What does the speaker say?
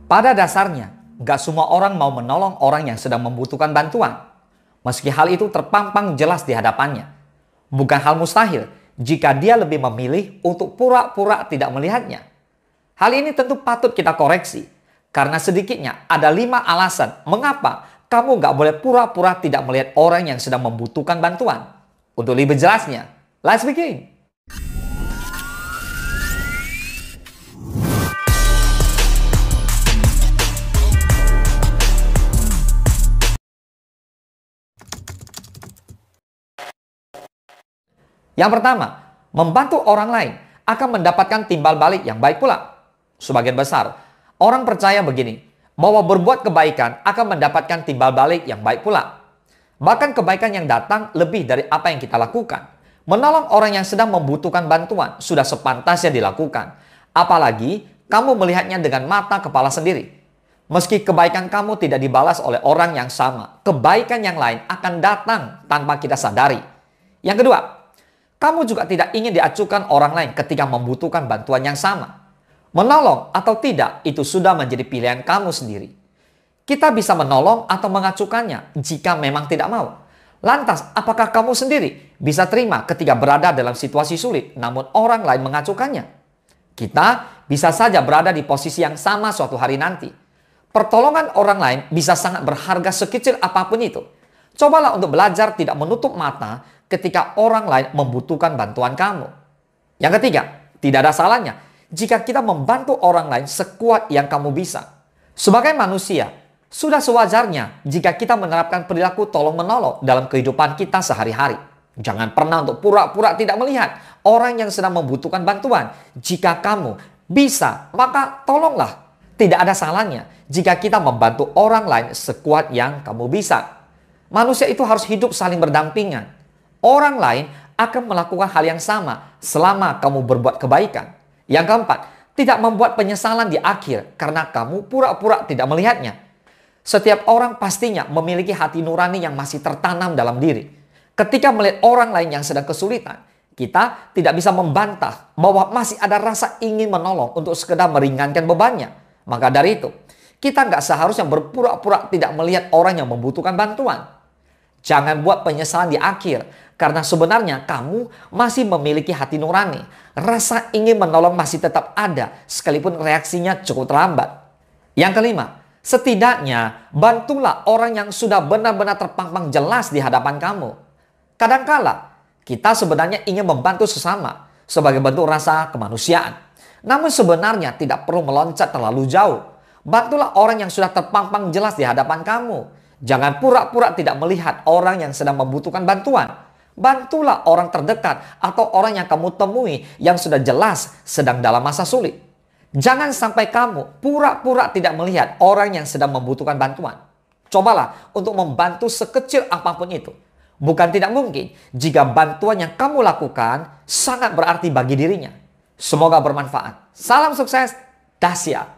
Pada dasarnya, gak semua orang mau menolong orang yang sedang membutuhkan bantuan, meski hal itu terpampang jelas di hadapannya. Bukan hal mustahil jika dia lebih memilih untuk pura-pura tidak melihatnya. Hal ini tentu patut kita koreksi, karena sedikitnya ada 5 alasan mengapa kamu gak boleh pura-pura tidak melihat orang yang sedang membutuhkan bantuan. Untuk lebih jelasnya, let's begin. Yang pertama, membantu orang lain akan mendapatkan timbal balik yang baik pula. Sebagian besar orang percaya begini, bahwa berbuat kebaikan akan mendapatkan timbal balik yang baik pula. Bahkan kebaikan yang datang lebih dari apa yang kita lakukan. Menolong orang yang sedang membutuhkan bantuan sudah sepantasnya dilakukan. Apalagi kamu melihatnya dengan mata kepala sendiri. Meski kebaikan kamu tidak dibalas oleh orang yang sama, kebaikan yang lain akan datang tanpa kita sadari. Yang kedua, kamu juga tidak ingin diacuhkan orang lain ketika membutuhkan bantuan yang sama. Menolong atau tidak itu sudah menjadi pilihan kamu sendiri. Kita bisa menolong atau mengacuhkannya jika memang tidak mau. Lantas, apakah kamu sendiri bisa terima ketika berada dalam situasi sulit namun orang lain mengacuhkannya? Kita bisa saja berada di posisi yang sama suatu hari nanti. Pertolongan orang lain bisa sangat berharga sekecil apapun itu. Cobalah untuk belajar tidak menutup mata ketika orang lain membutuhkan bantuan kamu. Yang ketiga, tidak ada salahnya jika kita membantu orang lain sekuat yang kamu bisa. Sebagai manusia, sudah sewajarnya jika kita menerapkan perilaku tolong-menolong dalam kehidupan kita sehari-hari. Jangan pernah untuk pura-pura tidak melihat orang yang sedang membutuhkan bantuan. Jika kamu bisa, maka tolonglah. Tidak ada salahnya jika kita membantu orang lain sekuat yang kamu bisa. Manusia itu harus hidup saling berdampingan. Orang lain akan melakukan hal yang sama selama kamu berbuat kebaikan. Yang keempat, tidak membuat penyesalan di akhir karena kamu pura-pura tidak melihatnya. Setiap orang pastinya memiliki hati nurani yang masih tertanam dalam diri. Ketika melihat orang lain yang sedang kesulitan, kita tidak bisa membantah bahwa masih ada rasa ingin menolong untuk sekedar meringankan bebannya. Maka dari itu, kita nggak seharusnya berpura-pura tidak melihat orang yang membutuhkan bantuan. Jangan buat penyesalan di akhir, karena sebenarnya kamu masih memiliki hati nurani. Rasa ingin menolong masih tetap ada, sekalipun reaksinya cukup terlambat. Yang kelima, setidaknya bantulah orang yang sudah benar-benar terpampang jelas di hadapan kamu. Kadangkala, kita sebenarnya ingin membantu sesama sebagai bentuk rasa kemanusiaan. Namun sebenarnya tidak perlu meloncat terlalu jauh. Bantulah orang yang sudah terpampang jelas di hadapan kamu. Jangan pura-pura tidak melihat orang yang sedang membutuhkan bantuan. Bantulah orang terdekat atau orang yang kamu temui yang sudah jelas sedang dalam masa sulit. Jangan sampai kamu pura-pura tidak melihat orang yang sedang membutuhkan bantuan. Cobalah untuk membantu sekecil apapun itu. Bukan tidak mungkin jika bantuan yang kamu lakukan sangat berarti bagi dirinya. Semoga bermanfaat. Salam sukses, dahsyat.